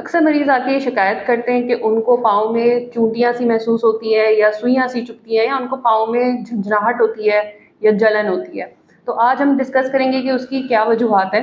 अक्सर मरीज़ आके ये शिकायत करते हैं कि उनको पाँव में चूंटियाँ सी महसूस होती है या सुइयाँ सी चुभती हैं या उनको पाँव में झंझनाहट होती है या जलन होती है। तो आज हम डिस्कस करेंगे कि उसकी क्या वजूहात हैं।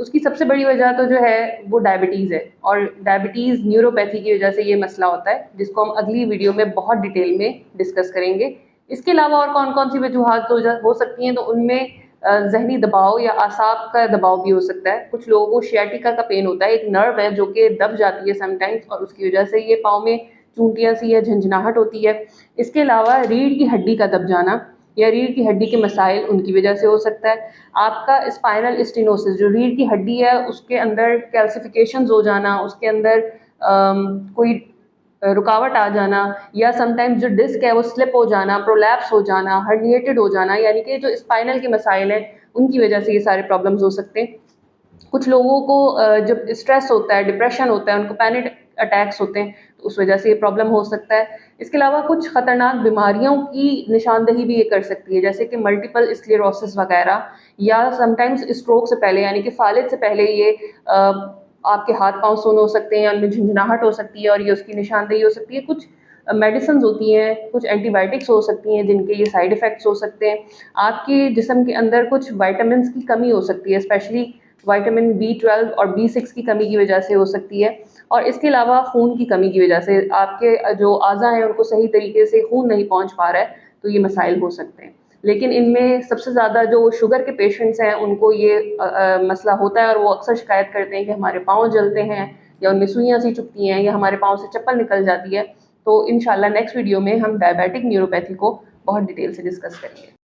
उसकी सबसे बड़ी वजह तो जो है वो डायबिटीज़ है और डायबिटीज़ न्यूरोपैथी की वजह से ये मसला होता है, जिसको हम अगली वीडियो में बहुत डिटेल में डिस्कस करेंगे। इसके अलावा और कौन-कौन सी वजूहात हो सकती हैं, तो उनमें ज़हनी दबाव या आसाब का दबाव भी हो सकता है। कुछ लोगों को शियाटिका का पेन होता है, एक नर्व है जो कि दब जाती है समटाइम्स और उसकी वजह से ये पाँव में चूंटियाँ सी या झंझनाहट होती है। इसके अलावा रीढ़ की हड्डी का दब जाना या रीढ़ की हड्डी के मसाइल उनकी वजह से हो सकता है। आपका स्पाइनल स्टेनोसिस, जो रीढ़ की हड्डी है उसके अंदर कैल्सिफिकेशंस हो जाना, उसके अंदर कोई रुकावट आ जाना या समटाइम्स जो डिस्क है वो स्लिप हो जाना, प्रोलैप्स हो जाना, हर्निएटेड हो जाना, यानी कि जो स्पाइनल के मसाइल हैं उनकी वजह से ये सारे प्रॉब्लम्स हो सकते हैं। कुछ लोगों को जब स्ट्रेस होता है, डिप्रेशन होता है, उनको पैनिक अटैक्स होते हैं, तो उस वजह से ये प्रॉब्लम हो सकता है। इसके अलावा कुछ खतरनाक बीमारियों की निशानदही भी ये कर सकती है, जैसे कि मल्टीपल स्क्लेरोसिस वगैरह या समटाइम्स स्ट्रोक से पहले यानी कि फालिज से पहले ये आपके हाथ पाँव सुन्न हो सकते हैं या उनमें झंझनाहट हो सकती है और ये उसकी निशानदेही हो सकती है। कुछ मेडिसिन होती हैं, कुछ एंटीबायोटिक्स हो सकती हैं जिनके ये साइड इफ़ेक्ट्स हो सकते हैं। आपके जिस्म के अंदर कुछ विटामिन्स की कमी हो सकती है, स्पेशली विटामिन B12 और B6 की कमी की वजह से हो सकती है और इसके अलावा खून की कमी की वजह से आपके जो अज़ा हैं उनको सही तरीके से खून नहीं पहुँच पा रहा है, तो ये मसाइल हो सकते हैं। लेकिन इनमें सबसे ज़्यादा जो शुगर के पेशेंट्स हैं उनको ये मसला होता है और वो अक्सर शिकायत करते हैं कि हमारे पाँव जलते हैं या उनमें सुइयाँ सी चुभती हैं या हमारे पाँव से चप्पल निकल जाती है। तो इंशाल्लाह नेक्स्ट वीडियो में हम डायबिटिक न्यूरोपैथी को बहुत डिटेल से डिस्कस करेंगे।